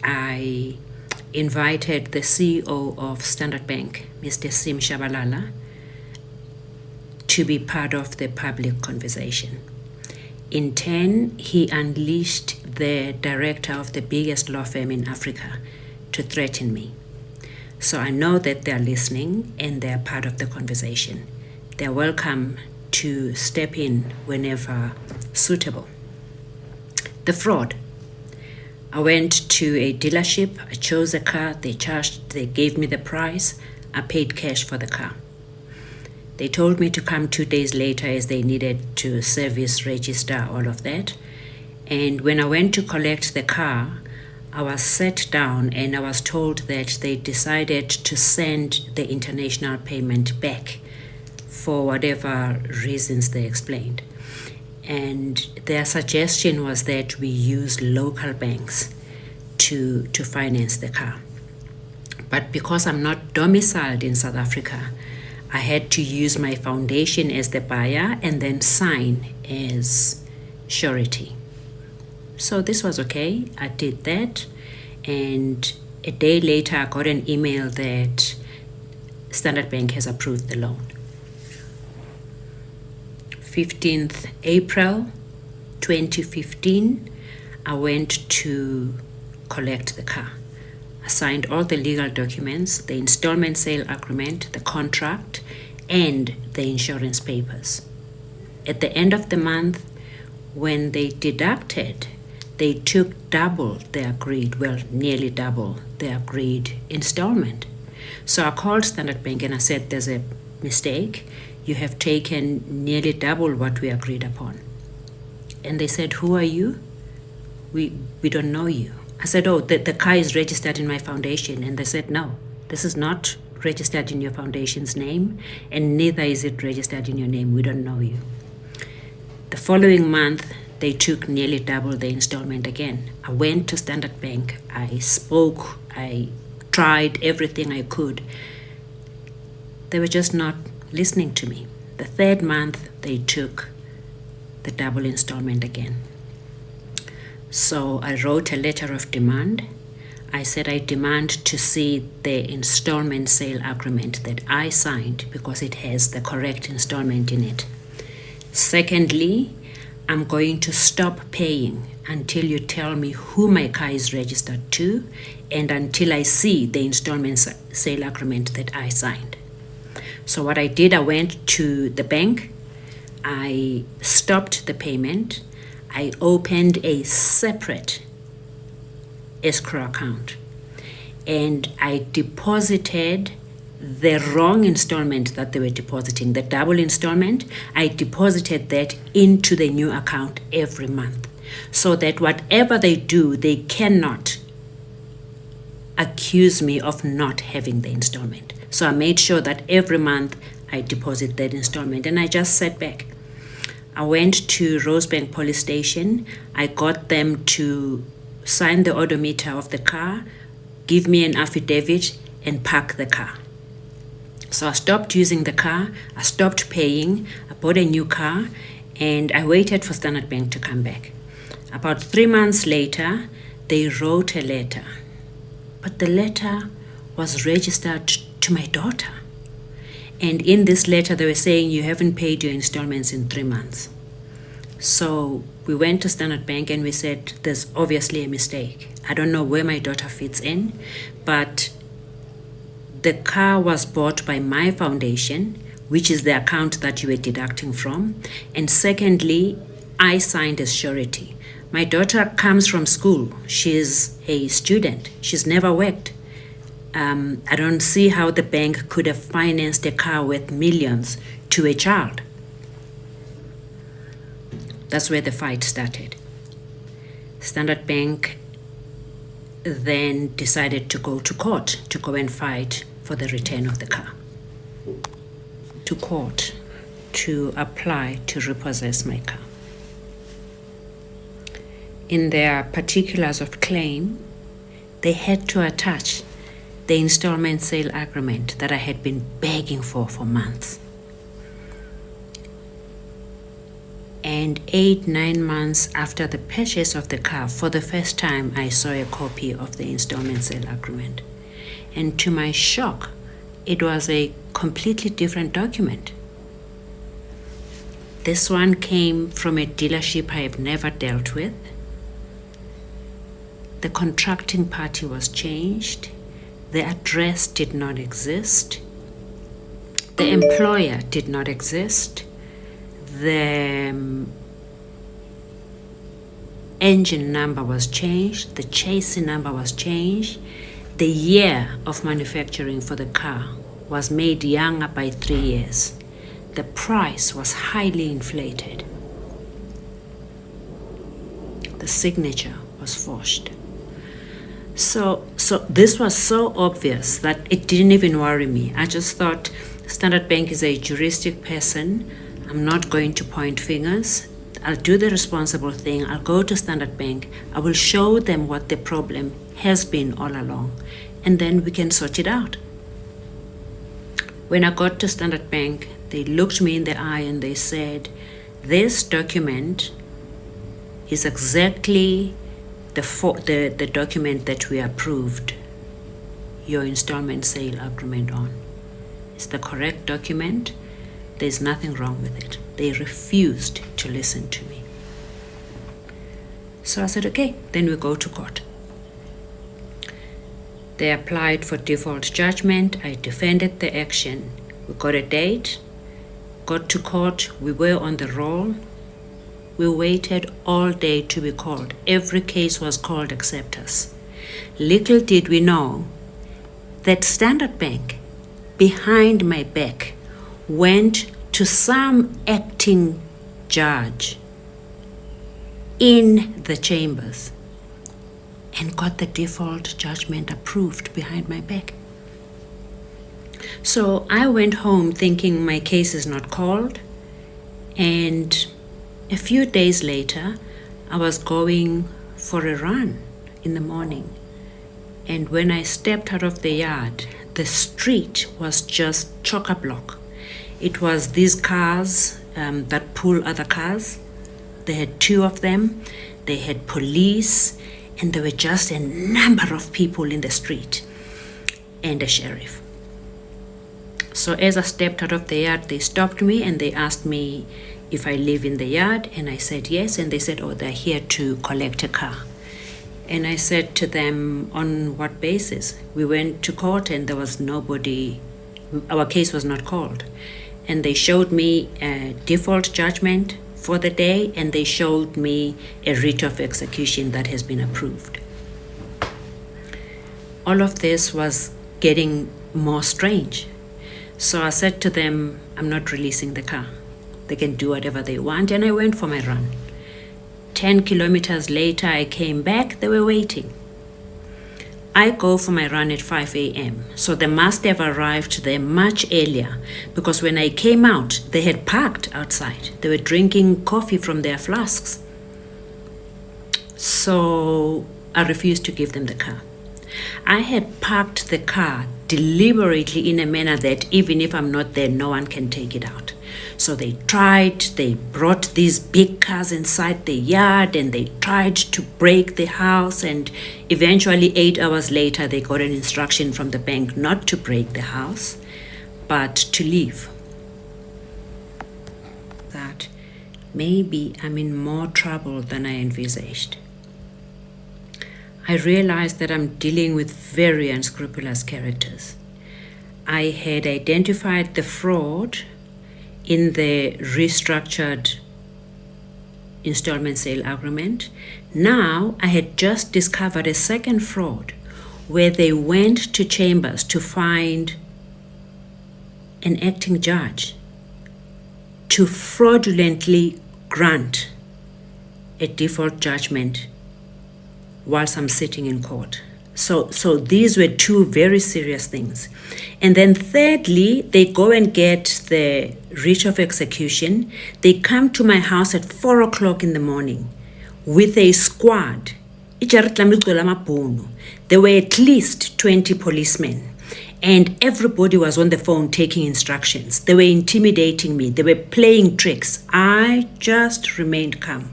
I invited the CEO of Standard Bank, Mr. Sim Shabalala, to be part of the public conversation. In turn, he unleashed the director of the biggest law firm in Africa to threaten me. So I know that they're listening and they're part of the conversation. They're welcome to step in whenever suitable. The fraud. I went to a dealership, I chose a car, they gave me the price, I paid cash for the car. They told me to come 2 days later as they needed to service, register, all of that. And when I went to collect the car, I was sat down and I was told that they decided to send the international payment back for whatever reasons they explained. And their suggestion was that we use local banks to finance the car. But because I'm not domiciled in South Africa, I had to use my foundation as the buyer and then sign as surety. So this was okay. I did that. And a day later, I got an email that Standard Bank has approved the loan. 15th April 2015, I went to collect the car. I signed all the legal documents, the installment sale agreement, the contract, and the insurance papers. At the end of the month, when they deducted, they took double the agreed, well, nearly double the agreed installment. So I called Standard Bank and I said, there's a mistake. You have taken nearly double what we agreed upon. And they said, who are you? We don't know you. I said, oh, the car is registered in my foundation. And they said, no, this is not registered in your foundation's name, and neither is it registered in your name. We don't know you. The following month, they took nearly double the installment again. I went to Standard Bank. I spoke. I tried everything I could. They were just not listening to me. The third month, they took the double installment again. So I wrote a letter of demand. I said I demand to see the installment sale agreement that I signed because it has the correct installment in it. Secondly, I'm going to stop paying until you tell me who my car is registered to and until I see the installment sale agreement that I signed. So what I did, I went to the bank, I stopped the payment, I opened a separate escrow account, and I deposited the wrong installment that they were depositing, the double installment. I deposited that into the new account every month so that whatever they do, they cannot accuse me of not having the installment. So I made sure that every month I deposit that installment, and I just sat back. I went to Rosebank Police Station. I got them to sign the odometer of the car, give me an affidavit, and park the car. So I stopped using the car, I stopped paying, I bought a new car, and I waited for Standard Bank to come back. About 3 months later, they wrote a letter, but the letter was registered to my daughter. And in this letter, they were saying, you haven't paid your installments in 3 months. So we went to Standard Bank and we said, there's obviously a mistake. I don't know where my daughter fits in, but the car was bought by my foundation, which is the account that you were deducting from. And secondly, I signed as surety. My daughter comes from school. She's a student. She's never worked. I don't see how the bank could have financed a car worth millions to a child. That's where the fight started. Standard Bank then decided to go to court to go and fight for the return of the car. To court to apply to repossess my car. In their particulars of claim, they had to attach the installment sale agreement that I had been begging for months. And 8-9 months after the purchase of the car, for the first time, I saw a copy of the installment sale agreement. And to my shock, it was a completely different document. This one came from a dealership I have never dealt with. The contracting party was changed. The address did not exist. The employer did not exist. The engine number was changed. The chassis number was changed. The year of manufacturing for the car was made younger by 3 years. The price was highly inflated. The signature was forged. So this was so obvious that it didn't even worry me. I just thought Standard Bank is a juristic person. I'm not going to point fingers. I'll do the responsible thing. I'll go to Standard Bank. I will show them what the problem has been all along, and then we can sort it out. When I got to Standard Bank, they looked me in the eye and they said, this document is exactly the document that we approved your installment sale agreement on. It's the correct document. There's nothing wrong with it. They refused to listen to me. So I said, okay, then we go to court. They applied for default judgment. I defended the action. We got a date, got to court. We were on the roll. We waited all day to be called. Every case was called except us. Little did we know that Standard Bank, behind my back, went to some acting judge in the chambers and got the default judgment approved behind my back. So I went home thinking my case is not called, and a few days later, I was going for a run in the morning. And when I stepped out of the yard, the street was just chock-a-block. It was these cars that pull other cars. They had 2 of them. They had police, and there were just a number of people in the street and a sheriff. So as I stepped out of the yard, they stopped me and they asked me if I live in the yard, and I said yes, and they said, oh, they're here to collect a car. And I said to them, on what basis? We went to court and there was nobody, our case was not called. And they showed me a default judgment for the day, and they showed me a writ of execution that has been approved. All of this was getting more strange. So I said to them, I'm not releasing the car. They can do whatever they want, and I went for my run. 10 kilometers later, I came back. They were waiting. I go for my run at 5 a.m. So they must have arrived there much earlier, because when I came out, they had parked outside. They were drinking coffee from their flasks. So I refused to give them the car. I had parked the car deliberately in a manner that even if I'm not there, no one can take it out. So they brought these big cars inside the yard, and they tried to break the house, and eventually 8 hours later they got an instruction from the bank not to break the house, but to leave. That maybe I'm in more trouble than I envisaged. I realized that I'm dealing with very unscrupulous characters. I had identified the fraud in the restructured installment sale agreement. Now I had just discovered a second fraud where they went to chambers to find an acting judge to fraudulently grant a default judgment whilst I'm sitting in court. So these were 2 very serious things. And then thirdly, they go and get the writ of execution. They come to my house at 4 o'clock in the morning with a squad. There were at least 20 policemen. And everybody was on the phone taking instructions. They were intimidating me. They were playing tricks. I just remained calm.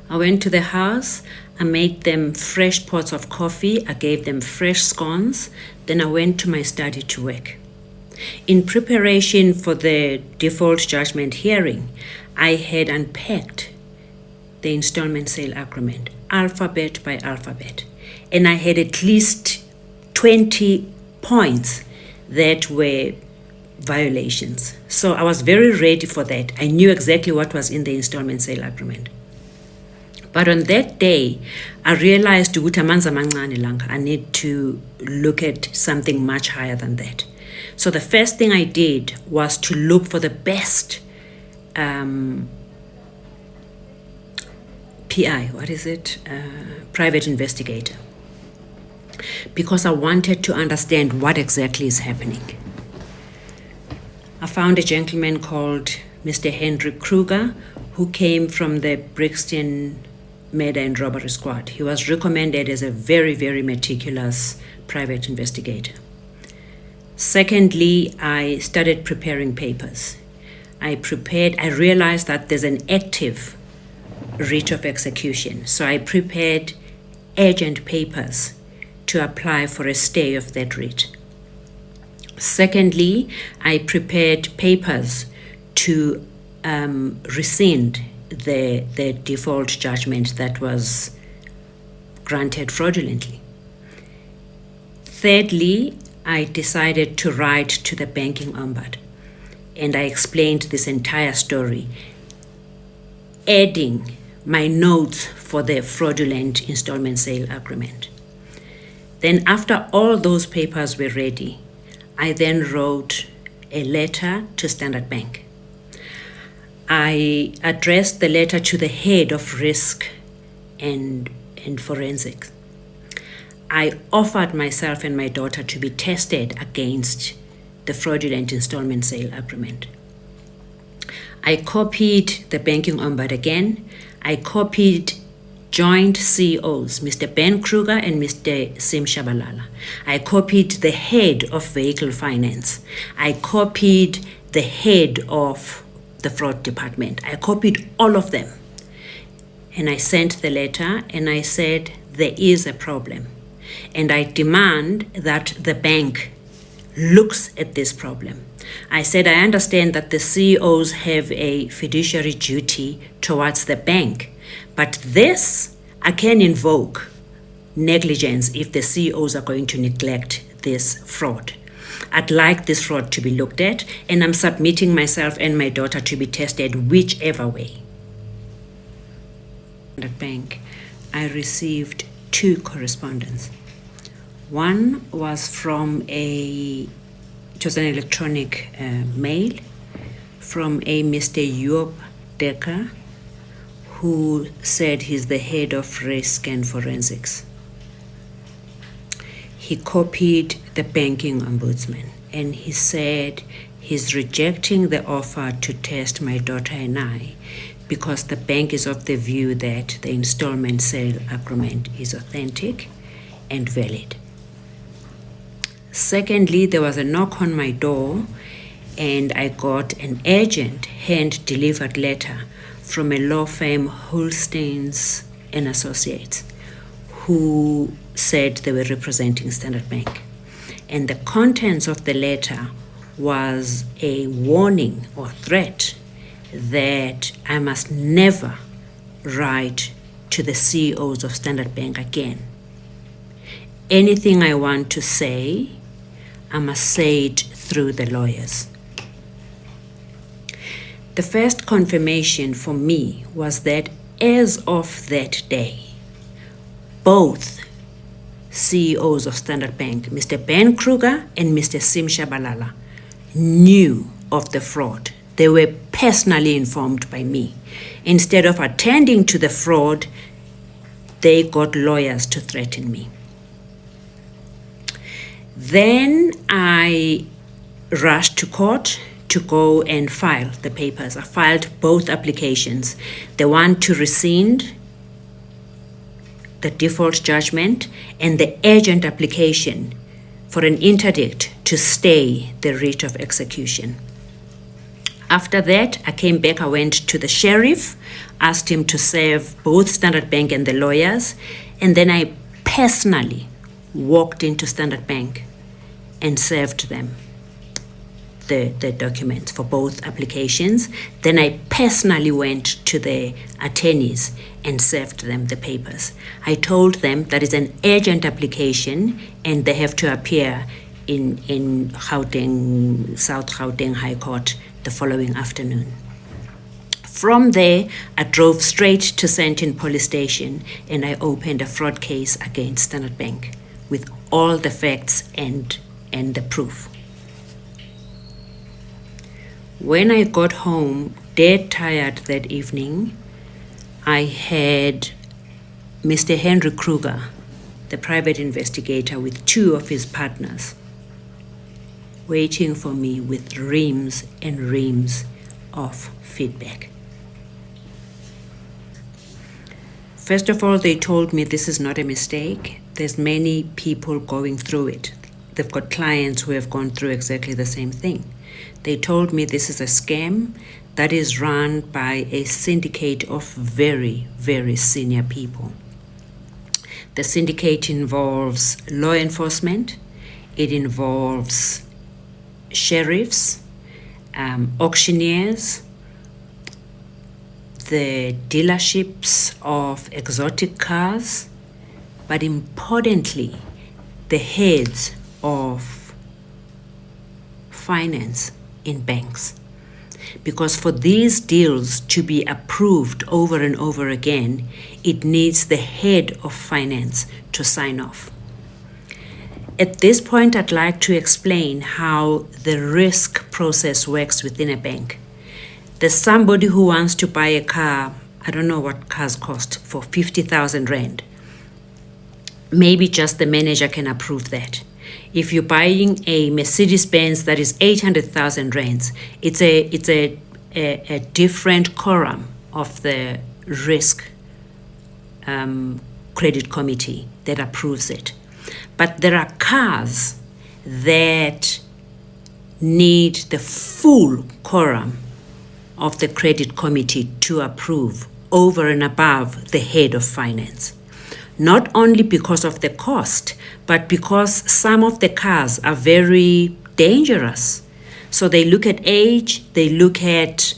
I went to the house. I made them fresh pots of coffee. I gave them fresh scones. Then I went to my study to work. In preparation for the default judgment hearing, I had unpacked the installment sale agreement, alphabet by alphabet. And I had at least 20 points that were violations. So I was very ready for that. I knew exactly what was in the installment sale agreement. But on that day, I realized I need to look at something much higher than that. So the first thing I did was to look for the best PI, private investigator, because I wanted to understand what exactly is happening. I found a gentleman called Mr. Henry Kruger, who came from the Brixton Murder and Robbery Squad. He was recommended as a very, very meticulous private investigator. Secondly, I started preparing papers. I realized that there's an active writ of execution. So I prepared urgent papers to apply for a stay of that writ. Secondly, I prepared papers to rescind the default judgment that was granted fraudulently. Thirdly, I decided to write to the banking ombudsman, and I explained this entire story, adding my notes for the fraudulent installment sale agreement. Then after all those papers were ready, I then wrote a letter to Standard Bank. I addressed the letter to the head of risk and forensics. I offered myself and my daughter to be tested against the fraudulent installment sale agreement. I copied the banking ombudsman again. I copied joint CEOs, Mr. Ben Kruger and Mr. Sim Shabalala. I copied the head of vehicle finance. I copied the head of the fraud department. I copied all of them. And I sent the letter and I said, there is a problem. And I demand that the bank looks at this problem. I said, I understand that the CEOs have a fiduciary duty towards the bank, but this, I can invoke negligence if the CEOs are going to neglect this fraud. I'd like this fraud to be looked at, and I'm submitting myself and my daughter to be tested whichever way. At the bank, I received 2 correspondence. One was from it was an electronic mail from a Mr. Joop Dekker, who said he's the head of risk and forensics. He copied the banking ombudsman and he said he's rejecting the offer to test my daughter and I because the bank is of the view that the installment sale agreement is authentic and valid. Secondly, there was a knock on my door and I got an urgent hand-delivered letter from a law firm, Holsteins and Associates, who said they were representing Standard Bank. And the contents of the letter was a warning or threat that I must never write to the CEOs of Standard Bank again. Anything I want to say, I must say it through the lawyers. The first confirmation for me was that as of that day, both CEOs of Standard Bank, Mr. Ben Kruger and Mr. Sim Shabalala, knew of the fraud. They were personally informed by me. Instead of attending to the fraud, they got lawyers to threaten me. Then I rushed to court to go and file the papers. I filed both applications, the one to rescind the default judgment and the urgent application for an interdict to stay the writ of execution. After that, I came back, I went to the sheriff, asked him to serve both Standard Bank and the lawyers, and then I personally walked into Standard Bank and served them the documents for both applications. Then I personally went to the attorneys and served them the papers. I told them that is an urgent application and they have to appear in Gauteng, South Gauteng High Court the following afternoon. From there, I drove straight to Sandton Police Station and I opened a fraud case against Standard Bank with all the facts and the proof. When I got home, dead tired that evening, I had Mr. Henry Kruger, the private investigator, with two of his partners, waiting for me with reams and reams of feedback. First of all, they told me this is not a mistake. There's many people going through it. They've got clients who have gone through exactly the same thing. They told me this is a scam that is run by a syndicate of very, very senior people. The syndicate involves law enforcement, it involves sheriffs, auctioneers, the dealerships of exotic cars, but importantly, the heads of finance in banks. Because for these deals to be approved over and over again, it needs the head of finance to sign off. At this point, I'd like to explain how the risk process works within a bank. There's somebody who wants to buy a car, I don't know what cars cost, for 50,000 Rand. Maybe just the manager can approve that. If you're buying a Mercedes-Benz that is 800,000 Rands, it's a different quorum of the risk credit committee that approves it. But there are cars that need the full quorum of the credit committee to approve over and above the head of finance. Not only because of the cost, but because some of the cars are very dangerous. So they look at age, they look at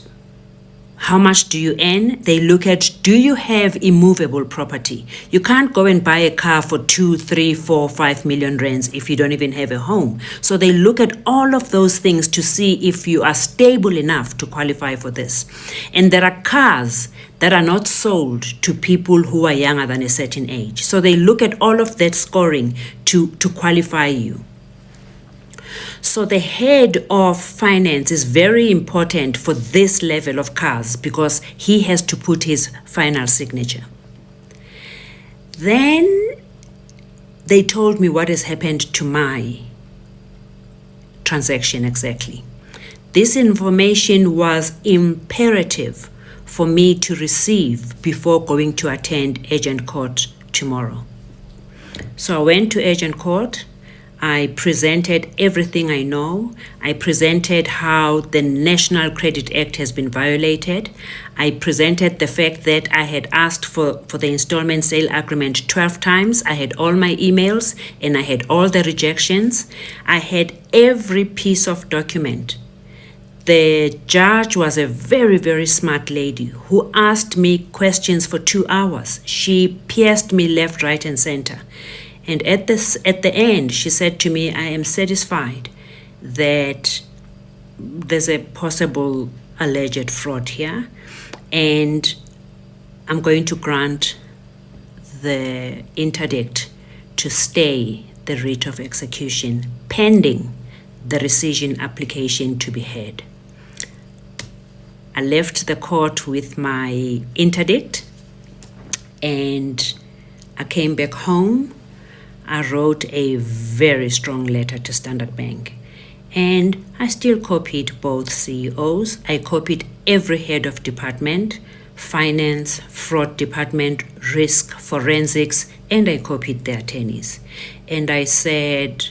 how much do you earn, they look at do you have immovable property. You can't go and buy a car for 2, 3, 4, 5 million Rands if you don't even have a home. So they look at all of those things to see if you are stable enough to qualify for this. And there are cars that are not sold to people who are younger than a certain age. So they look at all of that scoring to qualify you. So the head of finance is very important for this level of cars because he has to put his final signature. Then they told me what has happened to my transaction exactly. This information was imperative for me to receive before going to attend agent court tomorrow. So I went to agent court. I presented everything I know. I presented how the National Credit Act has been violated. I presented the fact that I had asked for the installment sale agreement 12 times. I had all my emails and I had all the rejections. I had every piece of document. The judge was a very, very smart lady who asked me questions for 2 hours. She pierced me left, right, and center. And at the end, she said to me, I am satisfied that there's a possible alleged fraud here, and I'm going to grant the interdict to stay the writ of execution pending the rescission application to be heard. I left the court with my interdict and I came back home. I wrote a very strong letter to Standard Bank, and I still copied both CEOs. I copied every head of department, finance, fraud department, risk, forensics, and I copied the attorneys. And I said,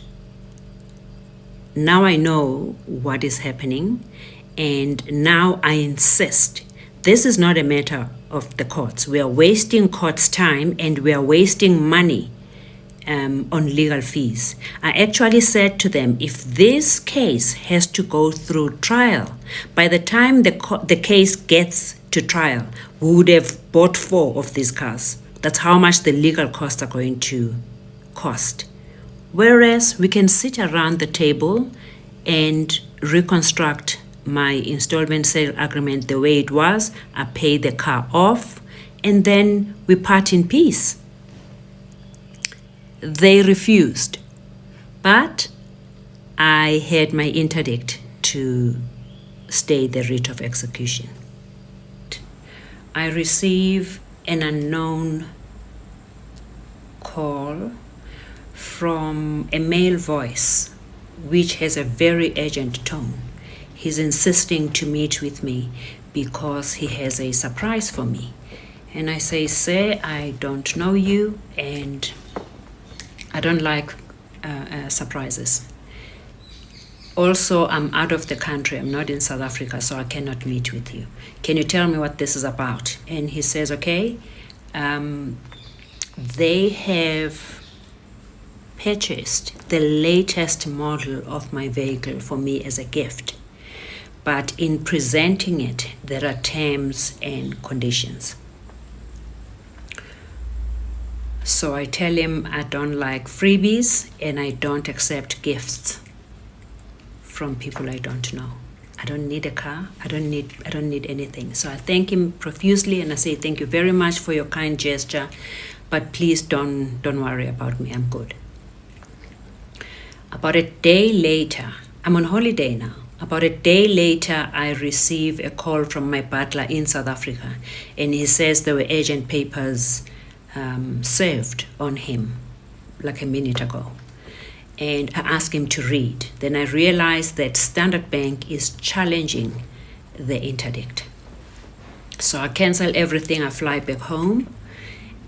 now I know what is happening, and now I insist. This is not a matter of the courts. We are wasting courts' time and we are wasting money on legal fees. I actually said to them, if this case has to go through trial, by the time the case gets to trial, we would have bought 4 of these cars. That's how much the legal costs are going to cost. Whereas we can sit around the table and reconstruct my installment sale agreement the way it was. I pay the car off, and then we part in peace. They refused, but I had my interdict to stay the writ of execution. I receive an unknown call from a male voice, which has a very urgent tone. He's insisting to meet with me because he has a surprise for me. And I say, sir, I don't know you, and I don't like surprises. Also, I'm out of the country. I'm not in South Africa, so I cannot meet with you. Can you tell me what this is about? And he says, okay, they have purchased the latest model of my vehicle for me as a gift. But in presenting it, there are terms and conditions. So I tell him I don't like freebies and I don't accept gifts from people I don't know. I don't need a car. I don't need anything. So I thank him profusely and I say, thank you very much for your kind gesture, but please don't worry about me. I'm good. About a day later, I'm on holiday now. About a day later, I receive a call from my butler in South Africa, and he says there were urgent papers served on him like a minute ago. And I asked him to read. Then I realized that Standard Bank is challenging the interdict. So I cancel everything, I fly back home,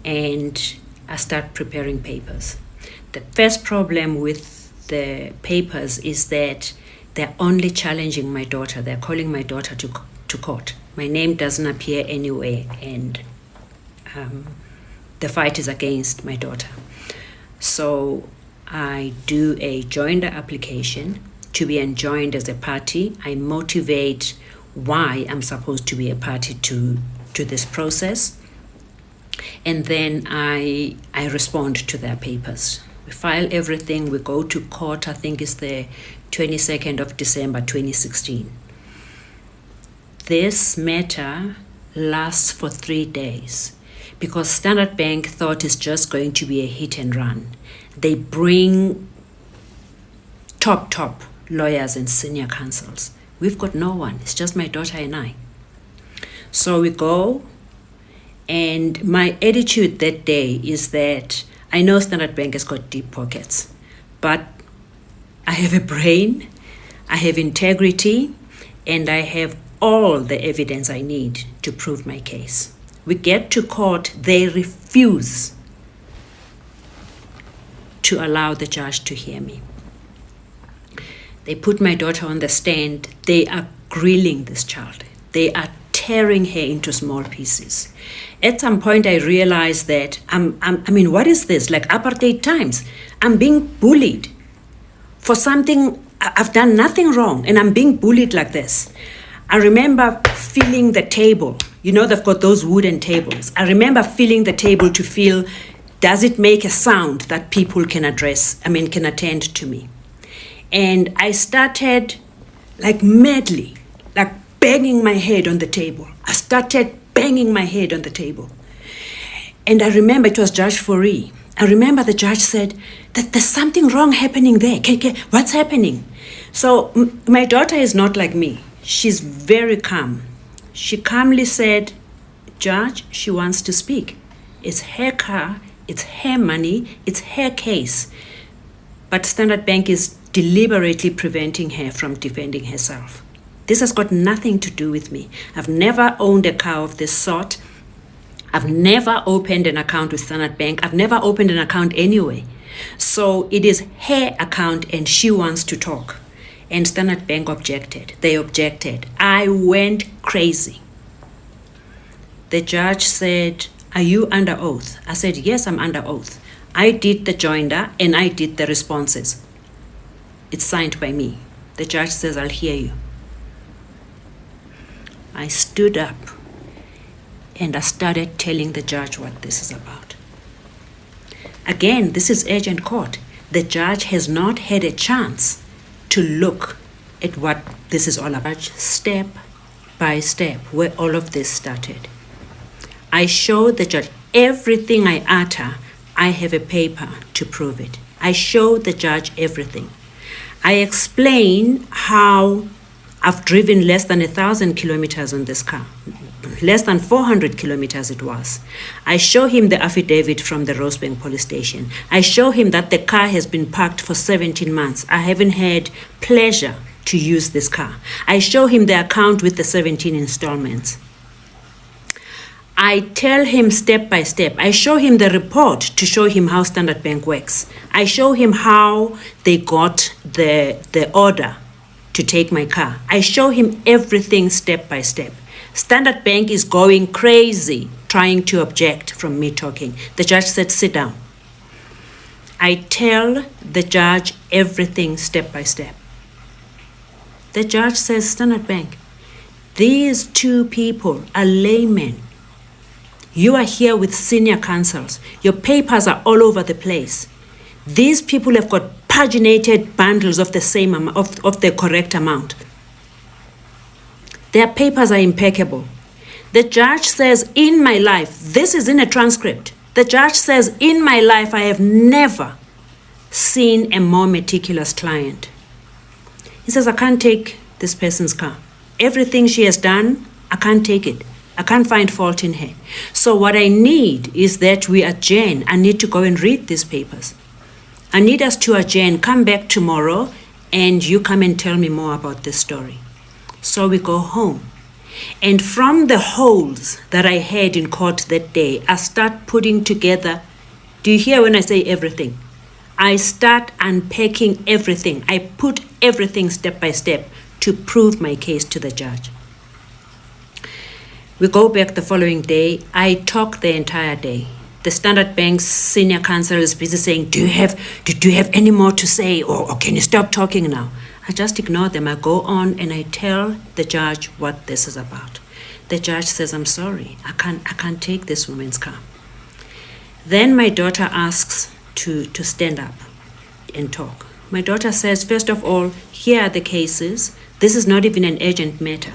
and I start preparing papers. The first problem with the papers is that they're only challenging my daughter. They're calling my daughter to court. My name doesn't appear anywhere, and the fight is against my daughter. So I do a joinder application to be enjoined as a party. I motivate why I'm supposed to be a party to this process. And then I respond to their papers. We file everything, we go to court, I think it's the 22nd of December 2016. This matter lasts for 3 days because Standard Bank thought it's just going to be a hit and run. They bring top lawyers and senior counsels. We've got no one, it's just my daughter and I. So we go, and my attitude that day is that I know Standard Bank has got deep pockets, but I have a brain, I have integrity, and I have all the evidence I need to prove my case. We get to court, they refuse to allow the judge to hear me. They put my daughter on the stand, they are grilling this child. They are tearing her into small pieces. At some point I realized that, what is this, like apartheid times? I'm being bullied for something, I've done nothing wrong, and I'm being bullied like this. I remember feeling the table. You know, they've got those wooden tables. I remember feeling the table to feel, does it make a sound that people can attend to me? And I started like madly, like banging my head on the table. I started banging my head on the table. And I remember it was Judge Fourie. I remember the judge said that there's something wrong happening there. What's happening? So my daughter is not like me. She's very calm. She calmly said, Judge, she wants to speak. It's her car, it's her money, it's her case. But Standard Bank is deliberately preventing her from defending herself. This has got nothing to do with me. I've never owned a car of this sort. I've never opened an account with Standard Bank. I've never opened an account anyway. So it is her account and she wants to talk. And Standard Bank objected. They objected. I went crazy. The judge said, "Are you under oath?" I said, "Yes, I'm under oath. I did the joinder and I did the responses. It's signed by me." The judge says, "I'll hear you." I stood up and I started telling the judge what this is about. Again, this is urgent court. The judge has not had a chance to look at what this is all about. Step by step, where all of this started. I show the judge everything I utter. I have a paper to prove it. I show the judge everything. I explain how I've driven less than 1,000 kilometers on this car. Less than 400 kilometers it was. I show him the affidavit from the Rosebank police station. I show him that the car has been parked for 17 months. I haven't had pleasure to use this car. I show him the account with the 17 installments. I tell him step by step. I show him the report to show him how Standard Bank works. I show him how they got the order to take my car. I show him everything step by step. Standard Bank is going crazy trying to object from me talking. The judge said, "Sit down." I tell the judge everything step by step. The judge says, "Standard Bank, these two people are laymen. You are here with senior counsels. Your papers are all over the place. These people have got paginated bundles of the same of the correct amount. Their papers are impeccable." The judge says, "In my life," this is in a transcript, the judge says, "In my life, I have never seen a more meticulous client." He says, "I can't take this person's car. Everything she has done, I can't take it. I can't find fault in her. So what I need is that we adjourn. I need to go and read these papers. I need us to adjourn, come back tomorrow, and you come and tell me more about this story." So we go home. And from the holes that I had in court that day, I start putting together. Do you hear when I say everything? I start unpacking everything. I put everything step by step to prove my case to the judge. We go back the following day. I talk the entire day. The Standard Bank's senior counsel is busy saying, do you have any more to say? Or can you stop talking now? I just ignore them. I go on and I tell the judge what this is about. The judge says, "I'm sorry, I can't take this woman's car." Then my daughter asks to stand up and talk. My daughter says, "First of all, here are the cases. This is not even an urgent matter.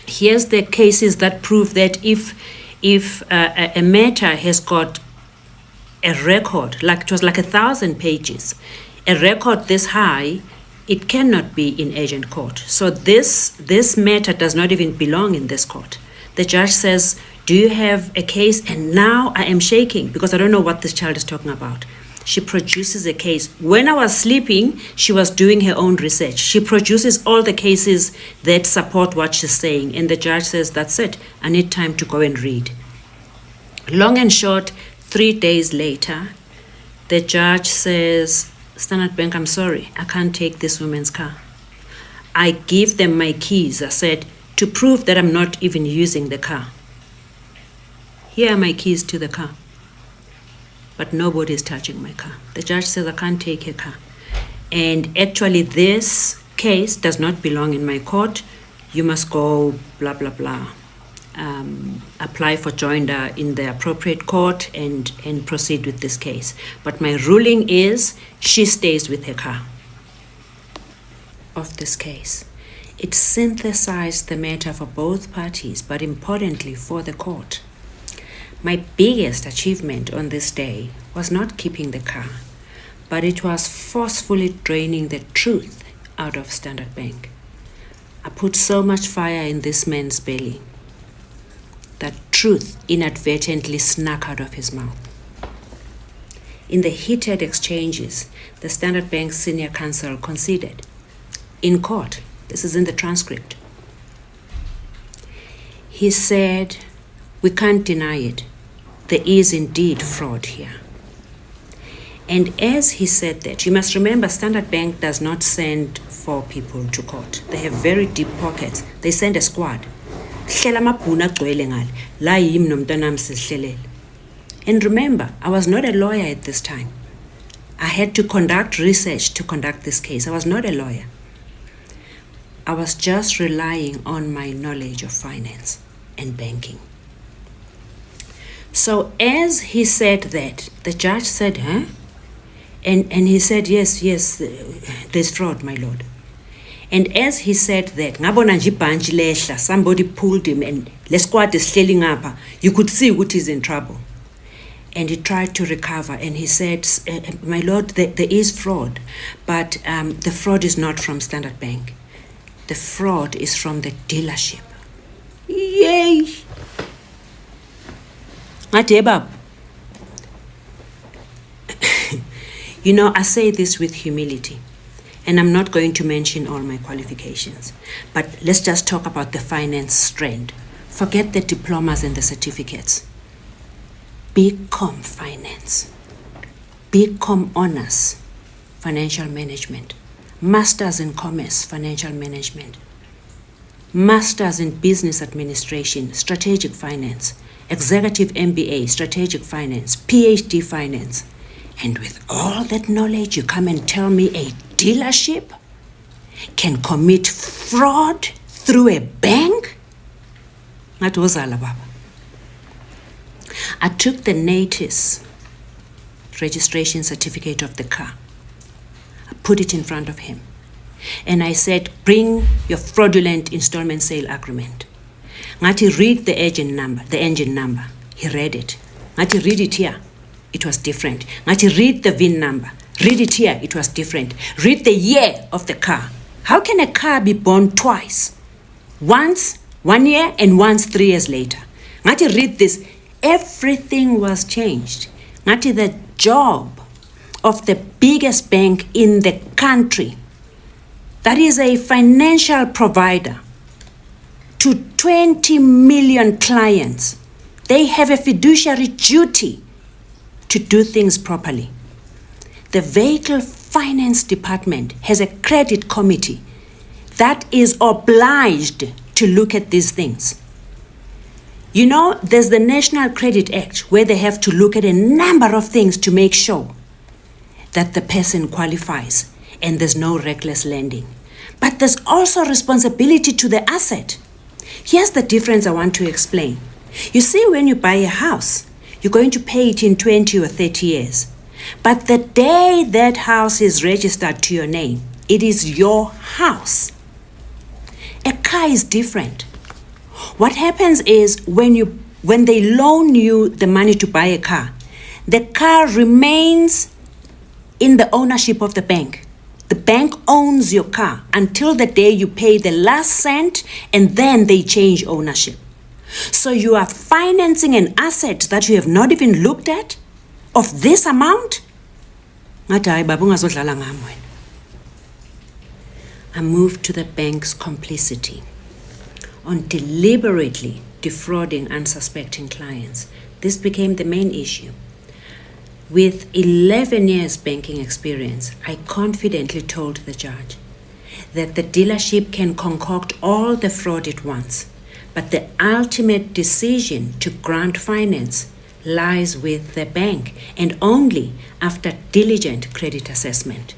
Here's the cases that prove that if a matter has got a record, like it was like 1,000 pages, a record this high, it cannot be in urgent court. So this matter does not even belong in this court." The judge says, "Do you have a case?" And now I am shaking because I don't know what this child is talking about. She produces a case. When I was sleeping, she was doing her own research. She produces all the cases that support what she's saying. And the judge says, "That's it. I need time to go and read." Long and short, 3 days later, the judge says, "Standard Bank, I'm sorry. I can't take this woman's car." I give them my keys. I said, to prove that I'm not even using the car. Here are my keys to the car. But nobody is touching my car. The judge says I can't take her car. And actually this case does not belong in my court. You must go blah, blah, blah. Apply for joinder in the appropriate court and proceed with this case. But my ruling is she stays with her car. Of this case, it synthesized the matter for both parties, but importantly for the court. My biggest achievement on this day was not keeping the car, but it was forcefully draining the truth out of Standard Bank. I put so much fire in this man's belly that truth inadvertently snuck out of his mouth. In the heated exchanges, the Standard Bank senior counsel conceded in court. This is in the transcript. He said, "We can't deny it. There is indeed fraud here." And as he said that, you must remember Standard Bank does not send 4 people to court. They have very deep pockets. They send a squad. And remember, I was not a lawyer at this time. I had to conduct research to conduct this case. I was not a lawyer. I was just relying on my knowledge of finance and banking. So as he said that, the judge said, huh? And he said, yes, there's fraud, my lord. And as he said that, somebody pulled him and the squad is sailing up. You could see what he's in trouble. And he tried to recover, and he said, my lord, there is fraud, but the fraud is not from Standard Bank. The fraud is from the dealership. Yay! You know, I say this with humility, and I'm not going to mention all my qualifications, but let's just talk about the finance strand. Forget the diplomas and the certificates. BCom Finance, BCom Honors, Financial Management, Masters in Commerce, Financial Management, Masters in Business Administration, Strategic Finance, Executive MBA, Strategic Finance, PhD Finance. And with all that knowledge, you come and tell me a dealership can commit fraud through a bank? That was Alabama. I took the NATIS registration certificate of the car. I put it in front of him. And I said, bring your fraudulent installment sale agreement. Ngati, read the engine number. He read it. Ngati, read it here. It was different. Ngati, read the VIN number. Read it here. It was different. Read the year of the car. How can a car be born twice? Once 1 year and once 3 years later. Ngati, read this. Everything was changed. Ngati, the job of the biggest bank in the country, that is a financial provider to 20 million clients, they have a fiduciary duty to do things properly. The Vehicle Finance Department has a credit committee that is obliged to look at these things. You know, there's the National Credit Act where they have to look at a number of things to make sure that the person qualifies and there's no reckless lending. But there's also responsibility to the asset. Here's the difference I want to explain. You see, when you buy a house, you're going to pay it in 20 or 30 years. But the day that house is registered to your name, it is your house. A car is different. What happens is when they loan you the money to buy a car, the car remains in the ownership of the bank. The bank owns your car until the day you pay the last cent, and then they change ownership. So you are financing an asset that you have not even looked at of this amount? I moved to the bank's complicity on deliberately defrauding unsuspecting clients. This became the main issue. With 11 years banking experience, I confidently told the judge that the dealership can concoct all the fraud it wants, but the ultimate decision to grant finance lies with the bank, and only after diligent credit assessment.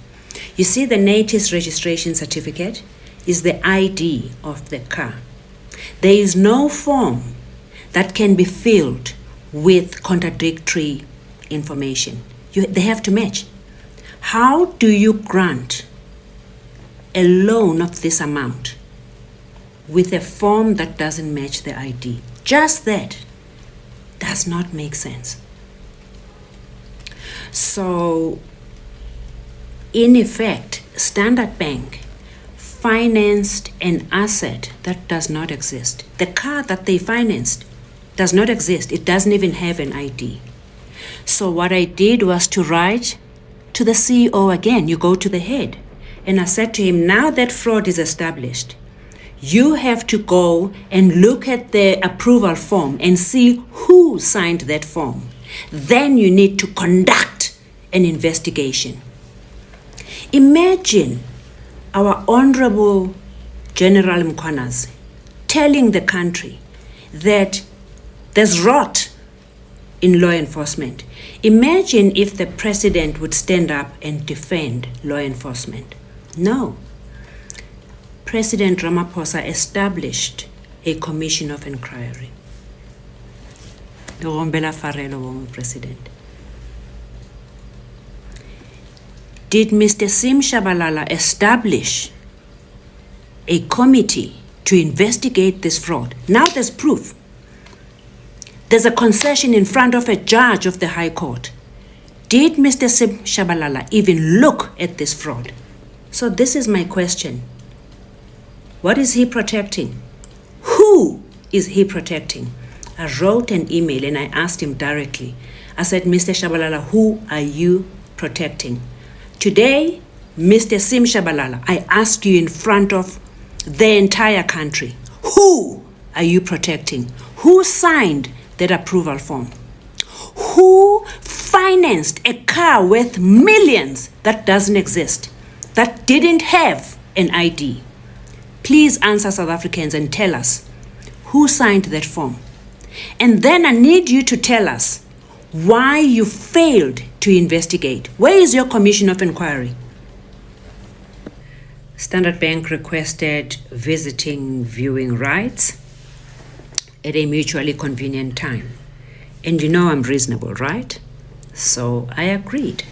You see, the NATIS registration certificate is the ID of the car. There is no form that can be filled with contradictory information. They have to match. How do you grant a loan of this amount with a form that doesn't match the ID? Just that does not make sense. So, in effect, Standard Bank financed an asset that does not exist. The car that they financed does not exist. It doesn't even have an ID. So what I did was to write to the CEO again. You go to the head. And I said to him, now that fraud is established, you have to go and look at the approval form and see who signed that form. Then you need to conduct an investigation. Imagine our Honorable General Mkwanas telling the country that there's rot in law enforcement. Imagine if the president would stand up and defend law enforcement. No. President Ramaphosa established a commission of inquiry. President. Did Mr. Sim Shabalala establish a committee to investigate this fraud? Now there's proof. There's a concession in front of a judge of the High Court. Did Mr. Sim Shabalala even look at this fraud? So this is my question. What is he protecting? Who is he protecting? I wrote an email and I asked him directly. I said, Mr. Shabalala, who are you protecting? Today, Mr. Sim Shabalala, I asked you in front of the entire country, who are you protecting? Who signed that approval form? Who financed a car worth millions that doesn't exist, that didn't have an ID? Please answer South Africans and tell us who signed that form. And then I need you to tell us why you failed to investigate. Where is your commission of inquiry? Standard Bank requested visiting viewing rights at a mutually convenient time. And you know I'm reasonable, right? So I agreed.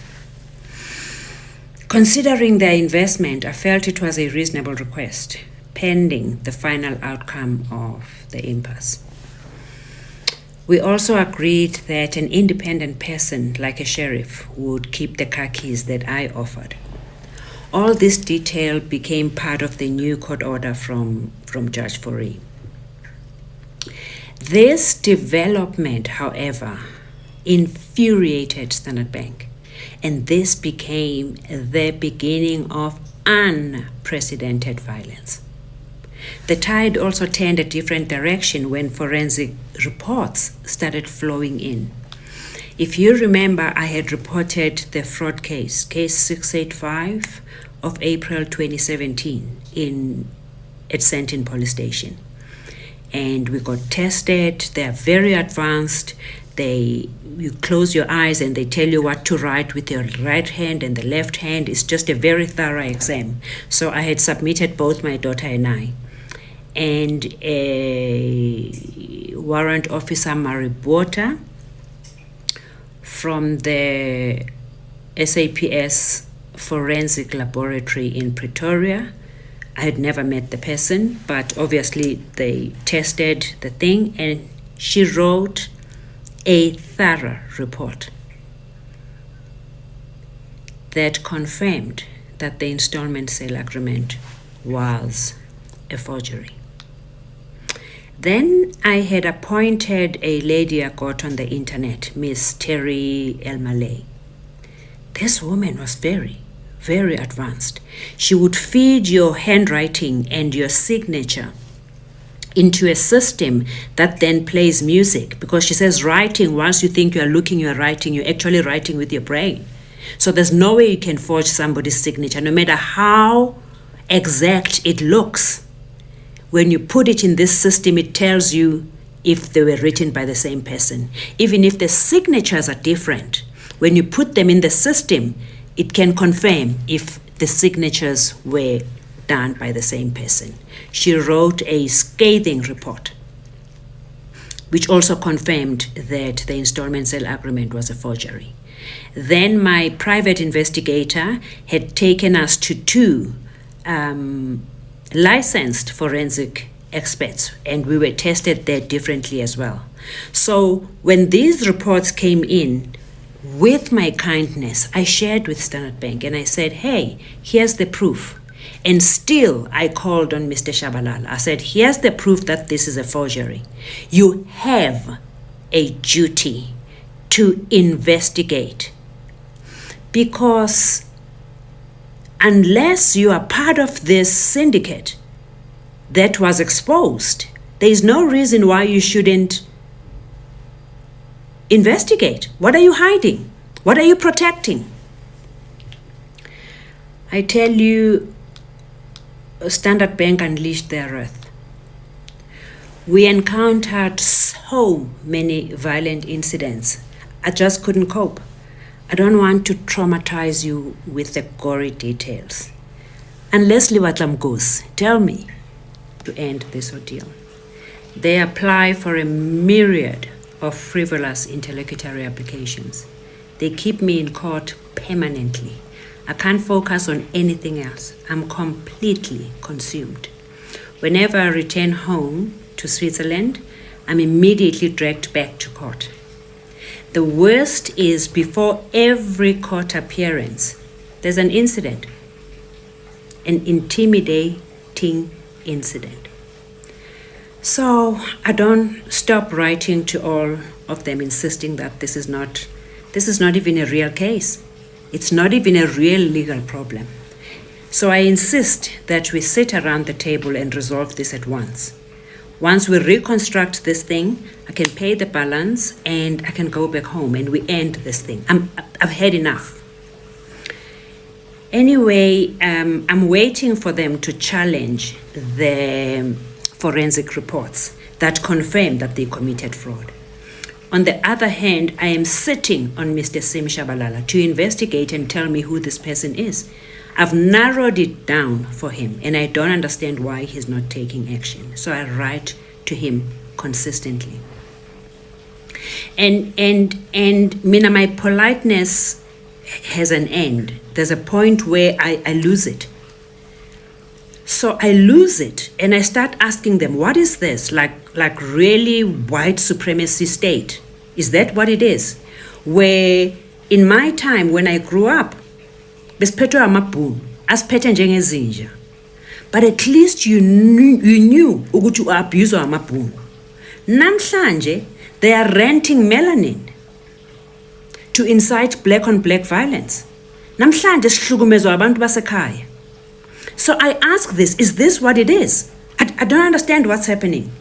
Considering their investment, I felt it was a reasonable request, pending the final outcome of the impasse. We also agreed that an independent person, like a sheriff, would keep the car keys that I offered. All this detail became part of the new court order from Judge Fourie. This development, however, infuriated Standard Bank, and this became the beginning of unprecedented violence. The tide also turned a different direction when forensic reports started flowing in. If you remember, I had reported the fraud case 685 of April 2017 at Sentin Police Station. And we got tested. They are very advanced. You close your eyes and they tell you what to write with your right hand and the left hand. It's just a very thorough exam. So I had submitted, both my daughter and I. And a warrant officer, Maribota, from the SAPS Forensic Laboratory in Pretoria. I had never met the person, but obviously they tested the thing, and she wrote a thorough report that confirmed that the installment sale agreement was a forgery. Then I had appointed a lady I got on the internet, Miss Terry Elmalay. This woman was very, very advanced. She would feed your handwriting and your signature into a system that then plays music, because she says writing, once you think you're looking, you're writing, you're actually writing with your brain. So there's no way you can forge somebody's signature, no matter how exact it looks. When you put it in this system, it tells you if they were written by the same person. Even if the signatures are different, when you put them in the system, it can confirm if the signatures were done by the same person. She wrote a scathing report, which also confirmed that the installment sale agreement was a forgery. Then my private investigator had taken us to two licensed forensic experts, and we were tested there differently as well. So when these reports came in, with my kindness, I shared with Standard Bank and I said, hey, here's the proof. And still, I called on Mr. Shabalala. I said, here's the proof that this is a forgery. You have a duty to investigate, because unless you are part of this syndicate that was exposed, there is no reason why you shouldn't investigate. What are you hiding? What are you protecting? I tell you, Standard Bank unleashed their wrath. We encountered so many violent incidents. I just couldn't cope. I don't want to traumatize you with the gory details. Unless Liwatlam goes, tell me to end this ordeal. They apply for a myriad of frivolous interlocutory applications. They keep me in court permanently. I can't focus on anything else. I'm completely consumed. Whenever I return home to Switzerland, I'm immediately dragged back to court. The worst is before every court appearance, there's an incident, an intimidating incident. So I don't stop writing to all of them, insisting that this is not even a real case. It's not even a real legal problem. So I insist that we sit around the table and resolve this at once. Once we reconstruct this thing, I can pay the balance and I can go back home and we end this thing. I've had enough. Anyway, I'm waiting for them to challenge the forensic reports that confirm that they committed fraud. On the other hand, I am sitting on Mr. Sim Shabalala to investigate and tell me who this person is. I've narrowed it down for him and I don't understand why he's not taking action. So I write to him consistently. And Mina, my politeness has an end. There's a point where I lose it. So I lose it and I start asking them, what is this? Like really white supremacy state? Is that what it is? Where in my time when I grew up, besiphetwe amabhunu asiphethe njengezinja, but at least you knew ukuthi u-abuse amabhunu. Namhlanje they are renting melanin to incite black on black violence. Namhlanje sihlukumezwa abantu basekhaya. So I ask this, is this what it is? I don't understand what's happening.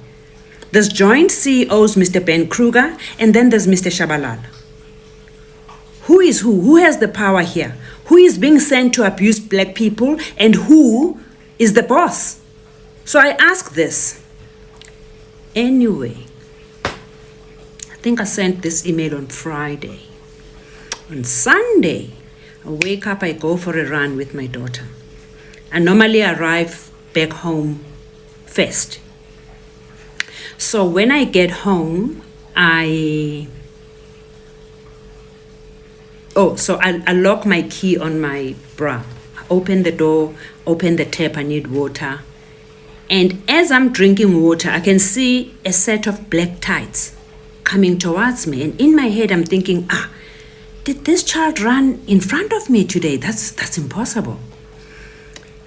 There's joint CEOs, Mr. Ben Kruger, and then there's Mr. Shabalala. Who is who? Who has the power here? Who is being sent to abuse black people and who is the boss? So I ask this. Anyway, I think I sent this email on Friday. On Sunday, I wake up, I go for a run with my daughter. I normally arrive back home first. So when I get home, I lock my key on my bra. I open the door, open the tap, I need water. And as I'm drinking water, I can see a set of black tights coming towards me. And in my head, I'm thinking, did this child run in front of me today? That's impossible.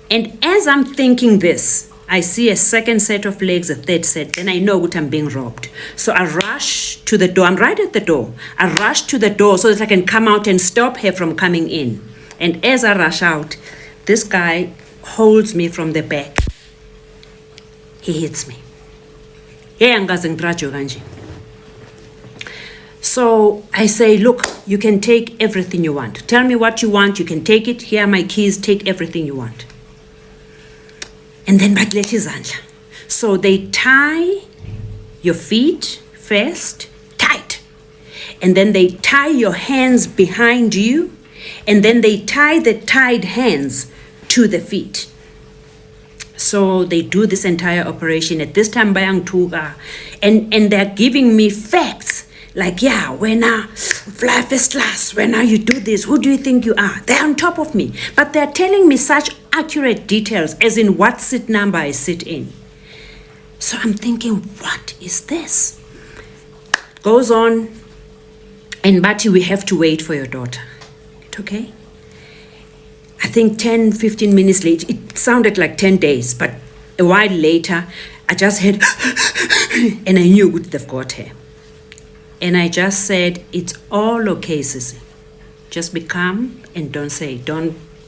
And as I'm thinking this, I see a second set of legs, a third set, then I know that I'm being robbed. So I rush to the door. I'm right at the door. I rush to the door so that I can come out and stop her from coming in. And as I rush out, this guy holds me from the back. He hits me. So I say, look, you can take everything you want. Tell me what you want. You can take it. Here are my keys. Take everything you want. And then so they tie your feet first, tight. And then they tie your hands behind you. And then they tie the tied hands to the feet. So they do this entire operation. At this time, Bayang and they're giving me facts. Like, when I fly first class, when you do this, who do you think you are? They're on top of me. But they're telling me such accurate details, as in what seat number I sit in. So I'm thinking, what is this? Goes on, and Bati, we have to wait for your daughter. Okay? I think 10, 15 minutes later, it sounded like 10 days, but a while later, I just heard, and I knew they've got her. And I just said, it's all okay, Sissy. Just be calm and don't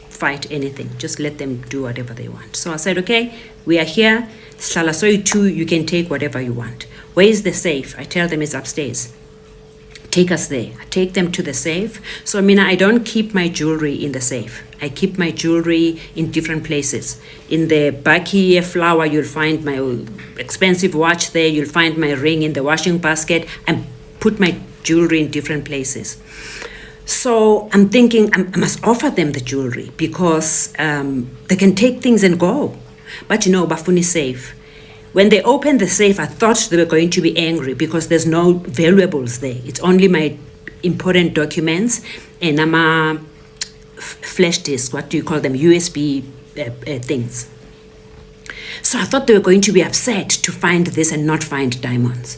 fight anything. Just let them do whatever they want. So I said, okay, we are here. Salasoi 2, you can take whatever you want. Where is the safe? I tell them it's upstairs. take us there. I take them to the safe. So, I don't keep my jewelry in the safe. I keep my jewelry in different places. In the Baki flower, you'll find my expensive watch there. You'll find my ring in the washing basket. I put my jewelry in different places. So I'm thinking I must offer them the jewelry because they can take things and go. But Bafuni safe. When they opened the safe, I thought they were going to be angry because there's no valuables there. It's only my important documents and flash disk, what do you call them, USB things. So I thought they were going to be upset to find this and not find diamonds.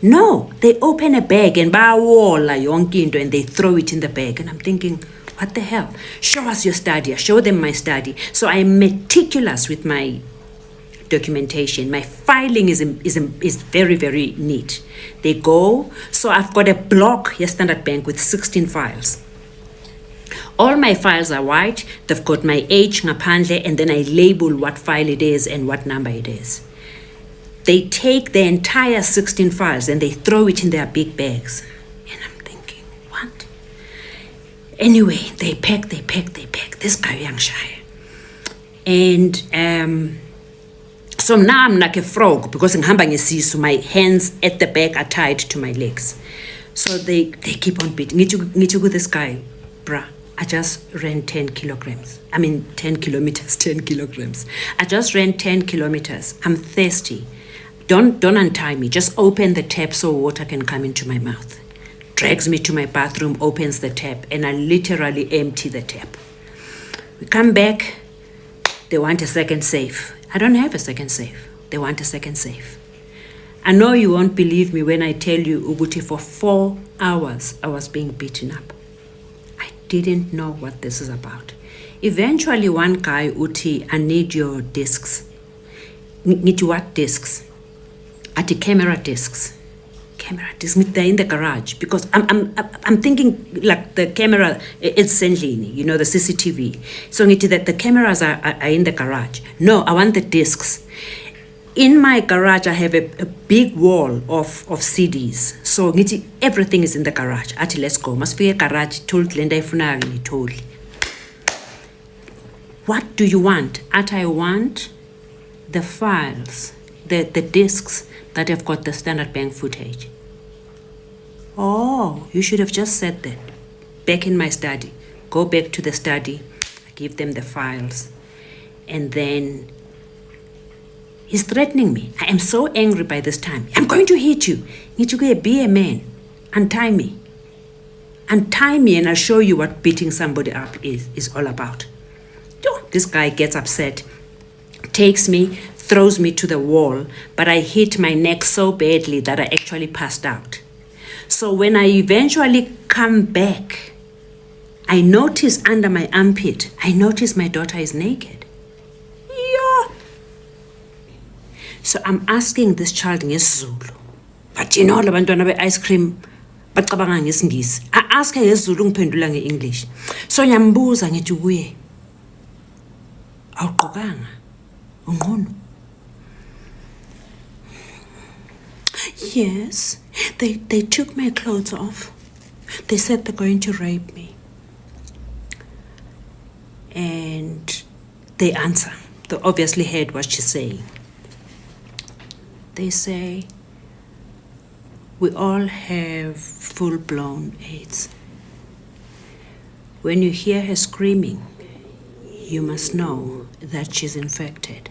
No, they open a bag and and they throw it in the bag. And I'm thinking, what the hell? Show us your study. I show them my study. So I'm meticulous with my documentation. My filing is very, very neat. They go. So I've got a block here, Standard Bank, with 16 files. All my files are white. They've got my age, ngaphandle, and then I label what file it is and what number it is. They take the entire 16 files and they throw it in their big bags. And I'm thinking, what? Anyway, they pack. This guy young shy. And so now I'm like a frog because so my hands at the back are tied to my legs. So they keep on beating. Need to go this guy, bruh. I just ran 10 kilograms. 10 kilometers, 10 kilograms. I just ran 10 kilometers. I'm thirsty. Don't untie me. Just open the tap so water can come into my mouth. Drags me to my bathroom, opens the tap, and I literally empty the tap. We come back. They want a second safe. I don't have a second safe. They want a second safe. I know you won't believe me when I tell you, Uguti, for 4 hours I was being beaten up. I didn't know what this is about. Eventually, one guy, Uti, I need your discs. Need what discs? At the camera discs. Camera discs. They're in the garage because I'm thinking like the camera is Senlini, the CCTV. So that the cameras are in the garage. No, I want the discs. In my garage, I have a big wall of CDs. So everything is in the garage. Ati, let's go. Must be a garage. Told Linda Funari told. What do you want? Ati, I want the files, the discs that have got the Standard Bank footage. Oh, you should have just said that. Back in my study. Go back to the study. I give them the files. And then he's threatening me. I am so angry by this time. I'm going to hit you. Need to be a man. Untie me. Untie me and I'll show you what beating somebody up is all about. Oh, this guy gets upset. Takes me, throws me to the wall, but I hit my neck so badly that I actually passed out. So when I eventually come back, I notice under my armpit, I notice my daughter is naked. Yeah. So I'm asking this child ngesizulu. But labantwana be-ice cream bacabanga ngesingisi. I ask her ngesizulu ngiphendula nge-English. So ngiyambuza ngithi kuye, awugqokanga unqono? Yes, they took my clothes off. They said they're going to rape me. And they answer. They obviously heard what she's saying. They say, we all have full-blown AIDS. When you hear her screaming, you must know that she's infected.